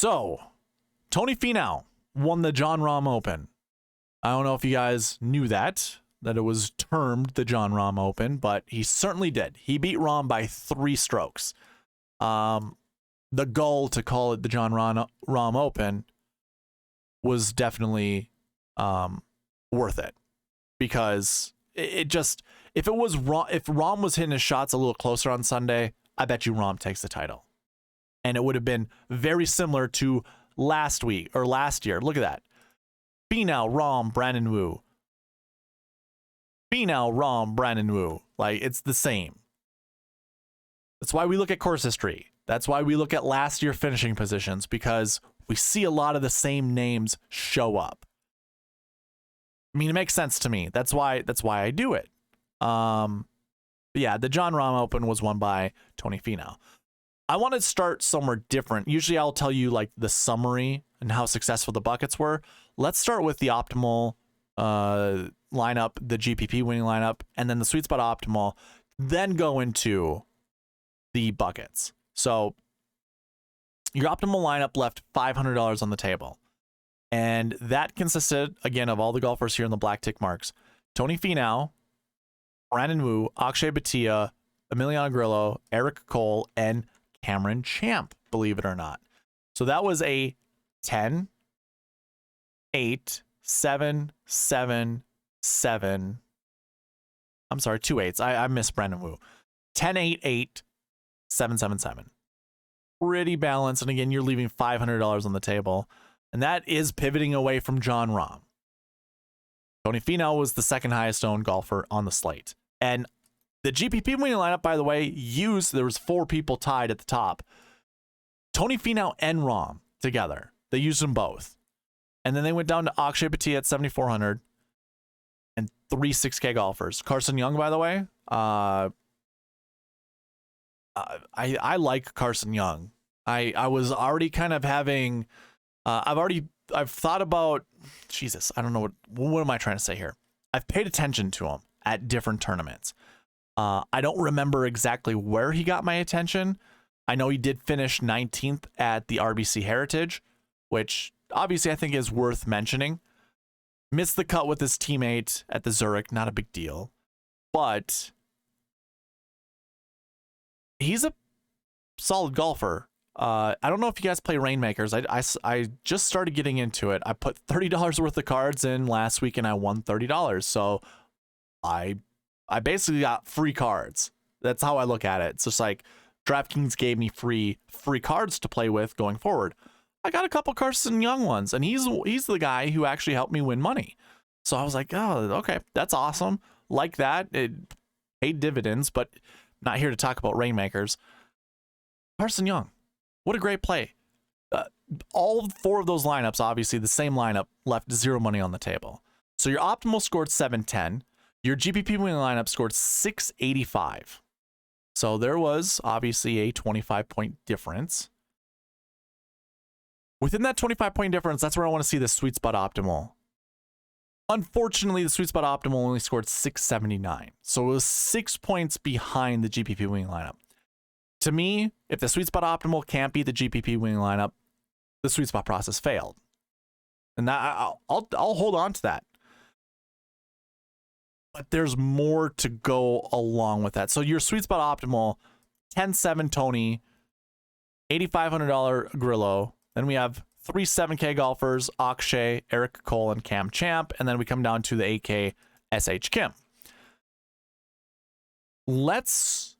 So, Tony Finau won the Jon Rahm Open. I don't know if you guys knew that it was termed the Jon Rahm Open, but he certainly did. He beat Rahm by 3 strokes. The goal to call it the Jon Rahm Open was definitely worth it, because it just, if Rahm was hitting his shots a little closer on Sunday, I bet you Rahm takes the title. And it would have been very similar to last week or last year. Look at that. Finau, Rahm, Brandon Wu. Finau, Rahm, Brandon Wu. Like, it's the same. That's why we look at course history. That's why we look at last year finishing positions, because we see a lot of the same names show up. I mean, it makes sense to me. That's why I do it. Yeah, the Jon Rahm Open was won by Tony Finau. I want to start somewhere different. Usually I'll tell you like the summary and how successful the buckets were. Let's start with the optimal lineup, the GPP winning lineup, and then the sweet spot optimal, then go into the buckets. So your optimal lineup left $500 on the table. And that consisted, again, of all the golfers here in the black tick marks. Tony Finau, Brandon Wu, Akshay Bhatia, Emiliano Grillo, Eric Cole, and Cameron Champ, believe it or not. So that was a 10, 8, 7, 7, 7. I'm sorry, 2 8s. I missed Brandon Wu. 10, 8, 8, 7, 7, 7. Pretty balanced. And again, you're leaving $500 on the table. And that is pivoting away from Jon Rahm. Tony Finau was the second highest owned golfer on the slate. And the GPP winning lineup, by the way, there was 4 people tied at the top. Tony Finau and Rahm together. They used them both. And then they went down to Akshay Bhatia at 7,400 and 3 6K golfers. Carson Young, by the way, I like Carson Young. I was already kind of having, I've thought about, Jesus, I don't know what am I trying to say here? I've paid attention to him at different tournaments. I don't remember exactly where he got my attention. I know he did finish 19th at the RBC Heritage, which obviously I think is worth mentioning. Missed the cut with his teammate at the Zurich, not a big deal. But he's a solid golfer. I don't know if you guys play Rainmakers. I just started getting into it. I put $30 worth of cards in last week and I won $30. So I basically got free cards. That's how I look at it. It's just like DraftKings gave me free cards to play with going forward. I got a couple Carson Young ones, and he's the guy who actually helped me win money. So I was like, oh, okay, that's awesome. Like that. It paid dividends, but not here to talk about Rainmakers. Carson Young, what a great play. All 4 of those lineups, obviously the same lineup, left 0 money on the table. So your optimal scored 710. Your GPP winning lineup scored 685. So there was obviously a 25-point difference. Within that 25-point difference, that's where I want to see the sweet spot optimal. Unfortunately, the sweet spot optimal only scored 679. So it was 6 points behind the GPP winning lineup. To me, if the sweet spot optimal can't beat the GPP winning lineup, the sweet spot process failed. And that I'll hold on to that. But there's more to go along with that. So your sweet spot optimal, 10-7 Tony, $8,500 Grillo. Then we have 3 7K golfers, Akshay, Eric Cole, and Cam Champ. And then we come down to the 8K SH Kim. Let's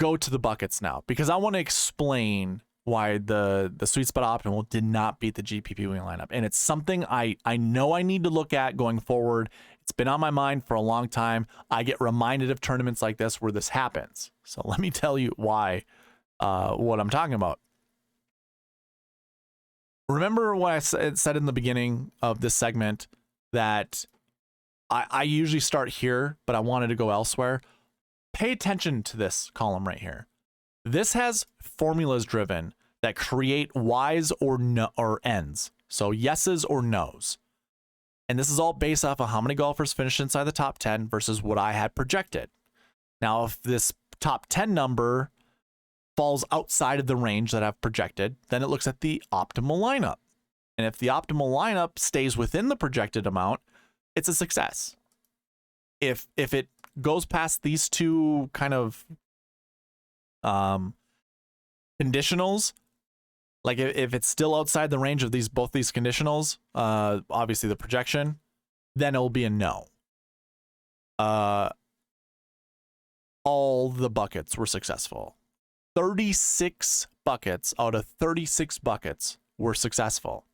go to the buckets now, because I want to explain why the sweet spot optimal did not beat the GPP winning lineup. And it's something I know I need to look at going forward. It's been on my mind for a long time. I get reminded of tournaments like this where this happens. So let me tell you why, what I'm talking about. Remember what I said in the beginning of this segment that I usually start here, but I wanted to go elsewhere. Pay attention to this column right here. This has formulas driven that create Y's or no or N's. So yeses or nos. And this is all based off of how many golfers finished inside the top 10 versus what I had projected. Now, if this top 10 number falls outside of the range that I've projected, then it looks at the optimal lineup. And if the optimal lineup stays within the projected amount, it's a success. If it goes past these two kind of conditionals, like if it's still outside the range of both these conditionals, obviously the projection, then it'll be a no. All the buckets were successful. 36 buckets out of 36 buckets were successful.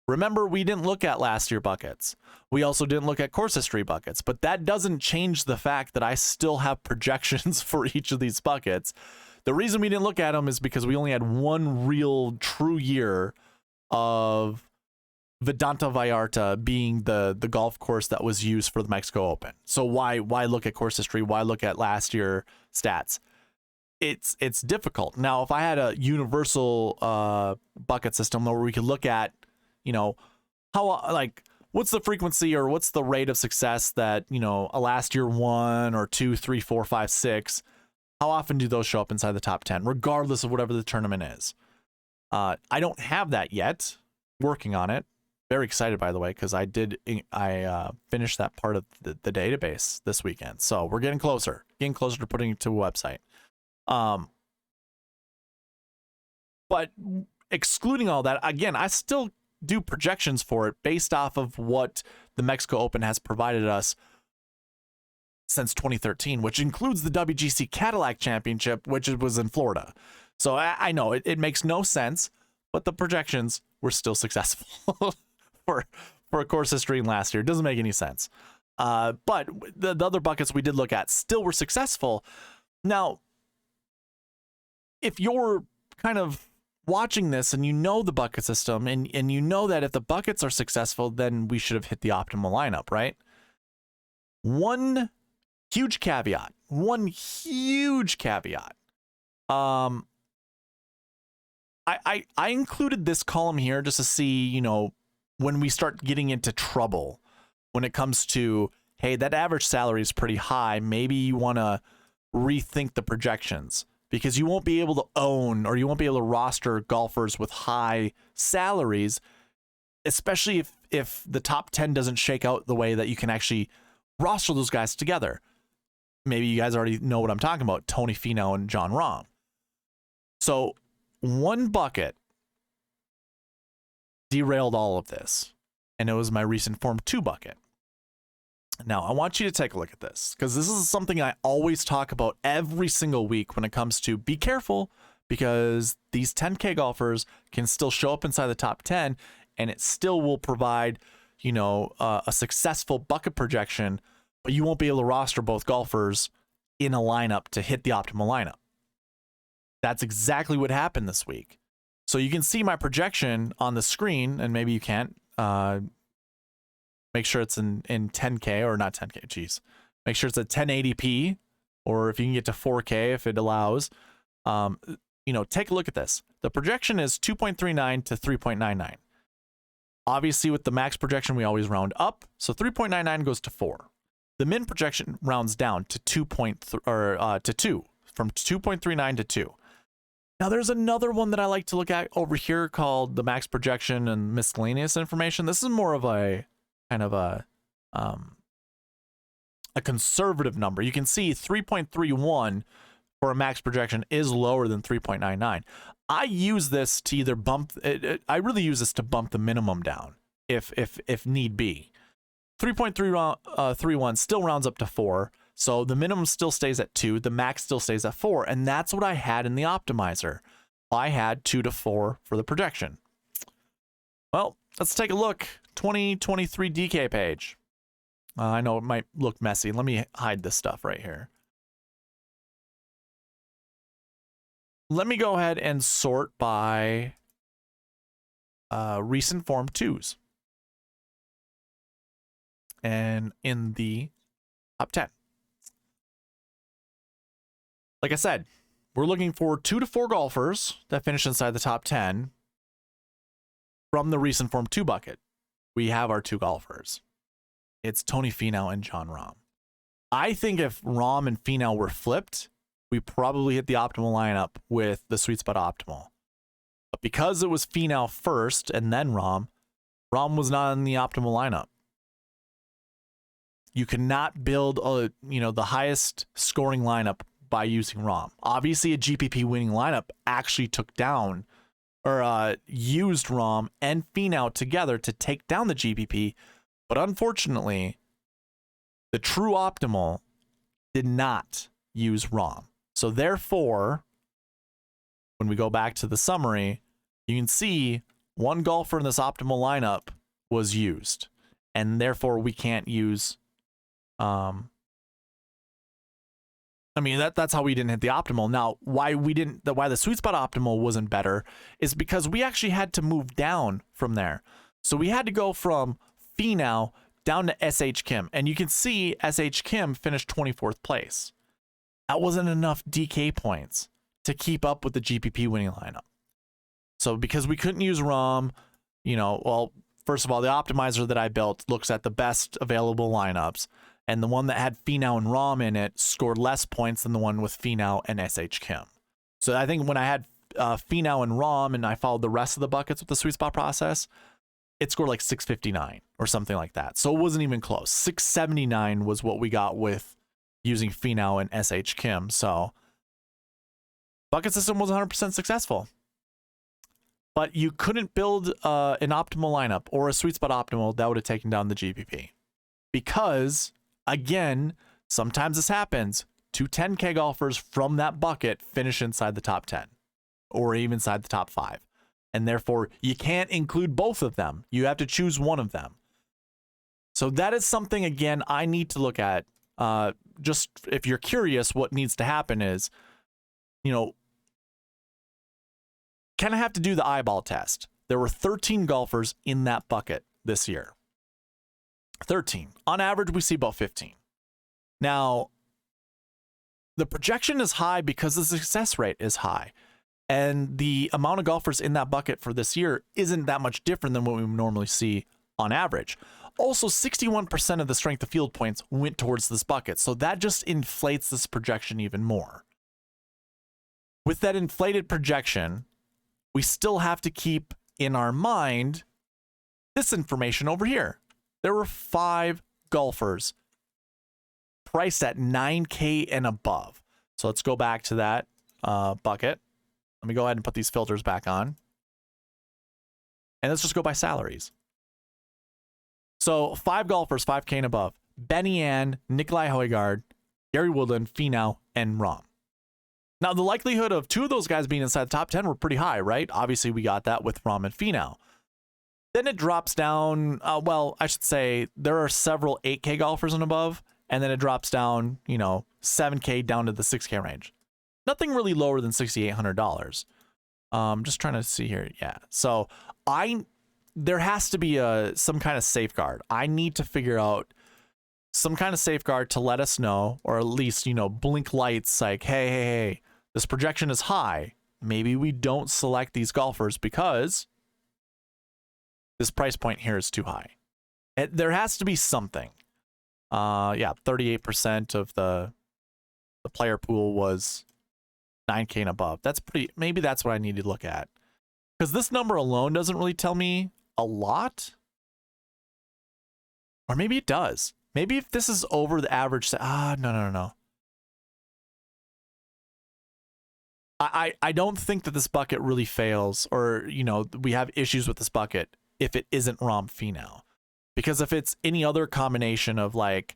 Remember, we didn't look at last year buckets. We also didn't look at course history buckets, but that doesn't change the fact that I still have projections for each of these buckets. The reason we didn't look at them is because we only had one real true year of Vidanta Vallarta being the golf course that was used for the Mexico Open. So why look at course history? Why look at last year stats? It's difficult. Now, if I had a universal bucket system where we could look at, you know, how, like, what's the frequency or what's the rate of success that, you know, a last year 1 or 2, 3, 4, 5, 6, how often do those show up inside the top 10, regardless of whatever the tournament is? I don't have that yet. Working on it. Very excited, by the way, because I finished that part of the database this weekend. So we're getting closer to putting it to a website. But excluding all that, again, I still do projections for it based off of what the Mexico Open has provided us since 2013, which includes the WGC Cadillac Championship, which was in Florida. So I know it makes no sense, but the projections were still successful for a course history last year. It doesn't make any sense. But the other buckets we did look at still were successful. Now, if you're kind of watching this and you know the bucket system and you know that if the buckets are successful, then we should have hit the optimal lineup, right? One huge caveat. I included this column here just to see, you know, when we start getting into trouble when it comes to, hey, that average salary is pretty high. Maybe you want to rethink the projections, because you won't be able to own or you won't be able to roster golfers with high salaries, especially if the top 10 doesn't shake out the way that you can actually roster those guys together. Maybe you guys already know what I'm talking about, Tony Finau and Jon Rahm. So one bucket derailed all of this, and it was my recent Form 2 bucket. Now, I want you to take a look at this, because this is something I always talk about every single week when it comes to be careful, because these 10K golfers can still show up inside the top 10, and it still will provide, you know, a successful bucket projection, but you won't be able to roster both golfers in a lineup to hit the optimal lineup. That's exactly what happened this week. So you can see my projection on the screen, and maybe you can't. Make sure it's in 10K, or not 10K, geez. Make sure it's at 1080p, or if you can get to 4K if it allows. You know, take a look at this. The projection is 2.39 to 3.99. Obviously, with the max projection, we always round up, so 3.99 goes to 4. The min projection rounds down to 2, from 2.39 to 2. Now, there's another one that I like to look at over here called the max projection and miscellaneous information. This is more of a kind of a conservative number. You can see 3.31 for a max projection is lower than 3.99. I use this to either bump I really use this to bump the minimum down if need be. 3.31 still rounds up to 4. So the minimum still stays at 2, the max still stays at 4, and that's what I had in the optimizer. I had 2 to 4 for the projection. Well, let's take a look. 2023 DK page. I know it might look messy. Let me hide this stuff right here. Let me go ahead and sort by recent Form 2s. And in the top 10. Like I said, we're looking for 2 to 4 golfers that finish inside the top 10 from the recent Form 2 bucket. We have our 2 golfers. It's Tony Finau and Jon Rahm. I think if Rahm and Finau were flipped, we probably hit the optimal lineup with the SweetSpot Optimal. But because it was Finau first and then Rahm was not in the optimal lineup. You cannot build the highest scoring lineup by using Rahm. Obviously, a GPP winning lineup actually took down or used Rahm and Finau together to take down the GPP, but unfortunately, the true optimal did not use Rahm. So therefore, when we go back to the summary, you can see one golfer in this optimal lineup was used, and therefore we can't use. That's how we didn't hit the optimal. Now, why the SweetSpot Optimal wasn't better is because we actually had to move down from there. So we had to go from Finau down to SH Kim, and you can see SH Kim finished 24th place. That wasn't enough DK points to keep up with the GPP winning lineup. So because we couldn't use Rahm, first of all, the optimizer that I built looks at the best available lineups, and the one that had Finau and Rahm in it scored less points than the one with Finau and SH Kim. So I think when I had Finau and Rahm and I followed the rest of the buckets with the SweetSpot process, it scored like 659 or something like that. So it wasn't even close. 679 was what we got with using Finau and SH Kim. So bucket system was 100% successful. But you couldn't build an optimal lineup or a SweetSpot Optimal that would have taken down the GPP. Because, again, sometimes this happens. 2 10K golfers from that bucket finish inside the top 10 or even inside the top 5. And therefore, you can't include both of them. You have to choose one of them. So that is something, again, I need to look at. Just if you're curious, what needs to happen is, kind of have to do the eyeball test. There were 13 golfers in that bucket this year. 13. On average, we see about 15. Now, the projection is high because the success rate is high. And the amount of golfers in that bucket for this year isn't that much different than what we normally see on average. Also, 61% of the strength of field points went towards this bucket. So that just inflates this projection even more. With that inflated projection, we still have to keep in our mind this information over here. There were 5 golfers priced at 9K and above. So let's go back to that bucket. Let me go ahead and put these filters back on. And let's just go by salaries. So 5 golfers, 5K and above. Benny Ann, Nikolai Højgaard, Gary Woodland, Finau, and Rahm. Now, the likelihood of 2 of those guys being inside the top 10 were pretty high, right? Obviously, we got that with Rahm and Finau. Then it drops down. I should say there are several 8K golfers and above, and then it drops down, 7K down to the 6K range. Nothing really lower than $6,800. Just trying to see here. Yeah. So there has to be some kind of safeguard. I need to figure out some kind of safeguard to let us know, or at least, blink lights like, hey, this projection is high. Maybe we don't select these golfers because this price point here is too high. There has to be something. 38% of the player pool was 9K and above. Maybe that's what I need to look at. Because this number alone doesn't really tell me a lot. Or maybe it does. Maybe if this is over the average, no. I don't think that this bucket really fails, or, we have issues with this bucket if it isn't Rahm Finau. Because if it's any other combination of like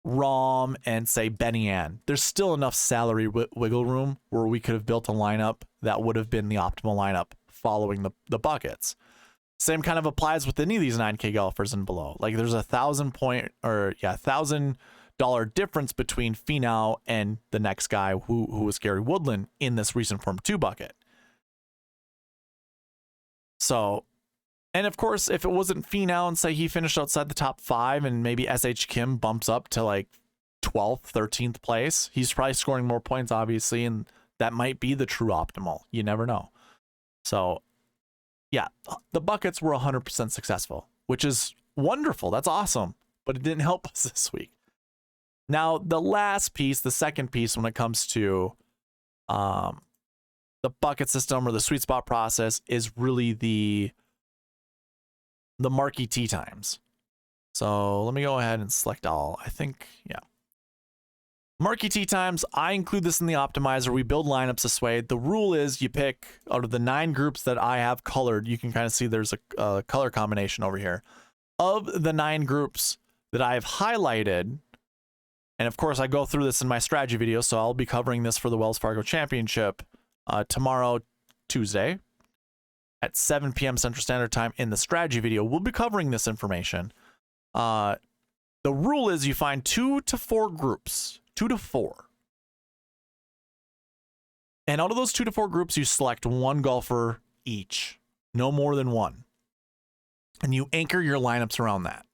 Rahm and say Benny Ann, there's still enough salary wiggle room where we could have built a lineup that would have been the optimal lineup following the buckets. Same kind of applies with any of these 9K golfers and below. Like there's $1,000 difference between Finau and the next guy who was Gary Woodland in this recent Form 2 bucket. So, and of course, if it wasn't Finau and say he finished outside the top 5 and maybe SH Kim bumps up to like 12th, 13th place, he's probably scoring more points, obviously, and that might be the true optimal. You never know. So, yeah, the buckets were 100% successful, which is wonderful. That's awesome, but it didn't help us this week. Now, the last piece, the second piece when it comes to The bucket system or the sweet spot process is really the Marquee Tee Times. So let me go ahead and select all. I think, yeah. Marquee Tee Times, I include this in the optimizer. We build lineups this way. The rule is you pick out of the 9 groups that I have colored. You can kind of see there's a color combination over here. Of the 9 groups that I have highlighted, and of course I go through this in my strategy video, so I'll be covering this for the Wells Fargo Championship tomorrow, Tuesday, at 7 p.m. Central Standard Time in the strategy video. We'll be covering this information. The rule is you find 2 to 4 groups. 2 to 4. And out of those 2 to 4 groups, you select 1 golfer each. No more than 1. And you anchor your lineups around that.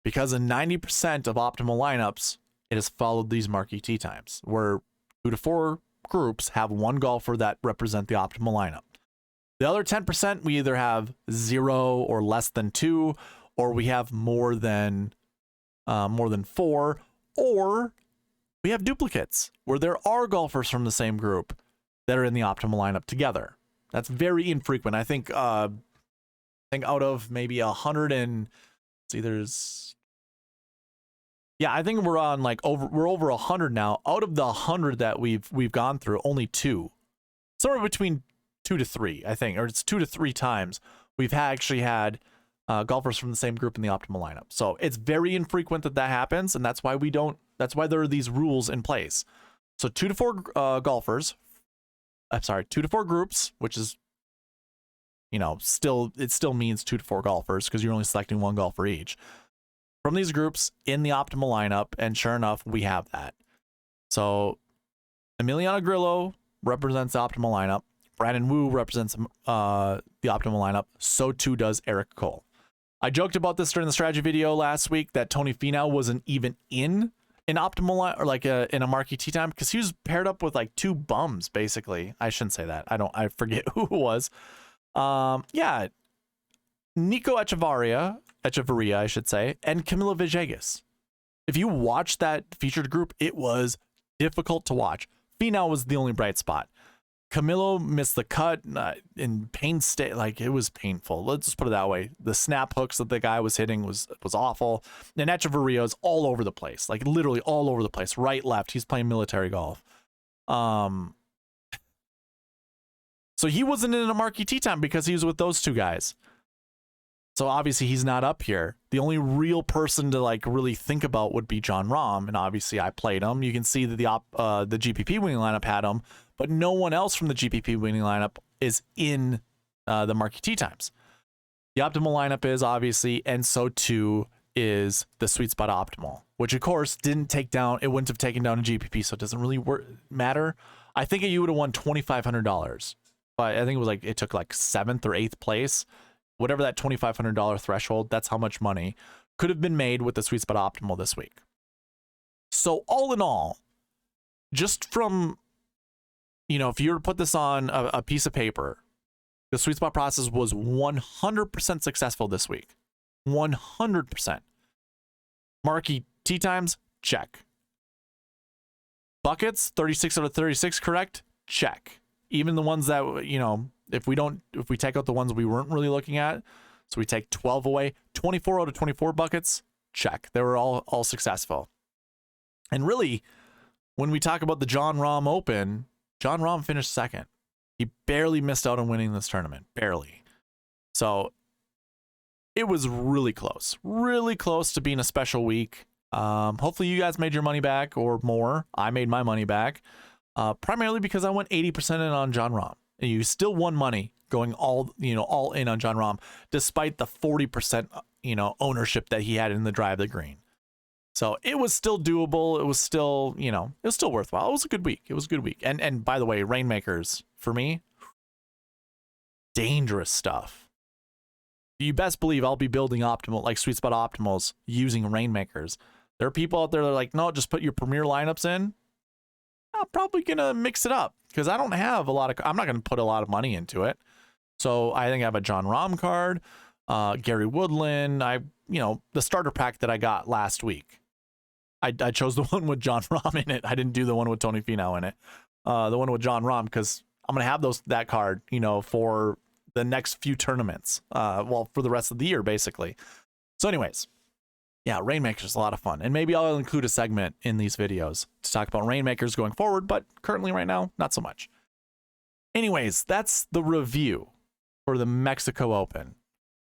Because in 90% of optimal lineups, it has followed these Marquee Tee Times, where 2 to 4 groups have 1 golfer that represent the optimal lineup. The other 10%, we either have 0 or less than 2, or we have more than 4, or we have duplicates where there are golfers from the same group that are in the optimal lineup together. That's very infrequent. I think out of maybe 100 and see, there's, yeah, I think we're on like we're over 100 now. Out of the 100 that we've gone through, only 2, somewhere between 2 to 3, I think, or it's 2 to 3 times we've actually had golfers from the same group in the optimal lineup. So it's very infrequent that happens, and that's why we don't. That's why there are these rules in place. So 2 to 4 golfers. I'm sorry, 2 to 4 groups, which is, you know, it still means 2 to 4 golfers because you're only selecting 1 golfer each from these groups in the optimal lineup. And sure enough, we have that. So Emiliano Grillo represents the optimal lineup. Brandon Wu represents the optimal lineup. So too does Eric Cole. I joked about this during the strategy video last week that Tony Finau wasn't even in an optimal line, or like in a Marquee Tee Time, because he was paired up with like 2 bums, basically. I shouldn't say that. I forget who it was. Yeah, Nico Echevarria, I should say, and Camilo Villegas. If you watch that featured group, it was difficult to watch. Finau was the only bright spot. Camilo missed the cut in like it was painful. Let's just put it that way. The snap hooks that the guy was hitting was awful. And Echevarria is all over the place, like literally all over the place, right, left. He's playing military golf. So he wasn't in a Marquee Tee Time because he was with those 2 guys. So obviously he's not up here. The only real person to like really think about would be Jon Rahm, and obviously I played him. You can see that the GPP winning lineup had him, but no one else from the GPP winning lineup is in the Marquee Tee Times. The optimal lineup is obviously, and so too is the SweetSpot Optimal, which of course didn't take down. It wouldn't have taken down a GPP, so it doesn't really matter. I think you would have won $2,500, but I think it was like it took like 7th or 8th place. Whatever that $2,500 threshold, that's how much money could have been made with the SweetSpot Optimal this week. So all in all, just from, you know, if you were to put this on a piece of paper, the SweetSpot process was 100% successful this week. 100%. Marquee Tee Times, check. Buckets, 36 out of 36 correct, check. Even the ones that, you know, if we take out the ones we weren't really looking at, so we take 12 away, 24 out of 24 buckets, check. They were all successful. And really, when we talk about the Jon Rahm Open, Jon Rahm finished 2nd. He barely missed out on winning this tournament, barely. So it was really close to being a special week. Hopefully you guys made your money back or more. I made my money back, primarily because I went 80% in on Jon Rahm. And you still won money going all in on Jon Rahm, despite the 40%, ownership that he had in the drive of the green. So it was still doable. It was still, it was still worthwhile. It was a good week. And by the way, rainmakers for me, dangerous stuff. You best believe I'll be building SweetSpot optimals using rainmakers. There are people out there that are like, no, just put your premier lineups in. I'm probably going to mix it up because I don't have I'm not going to put a lot of money into it. So I think I have a Jon Rahm card, Gary Woodland. The starter pack that I got last week. I chose the one with Jon Rahm in it. I didn't do the one with Tony Finau in it. the one with John Rahm, because I'm gonna have that card, you know, for the next few tournaments. Well, for the rest of the year, basically. So, anyways, yeah, Rainmaker's a lot of fun, and maybe I'll include a segment in these videos to talk about Rainmakers going forward, but currently, right now, not so much. Anyways, that's the review for the Mexico Open.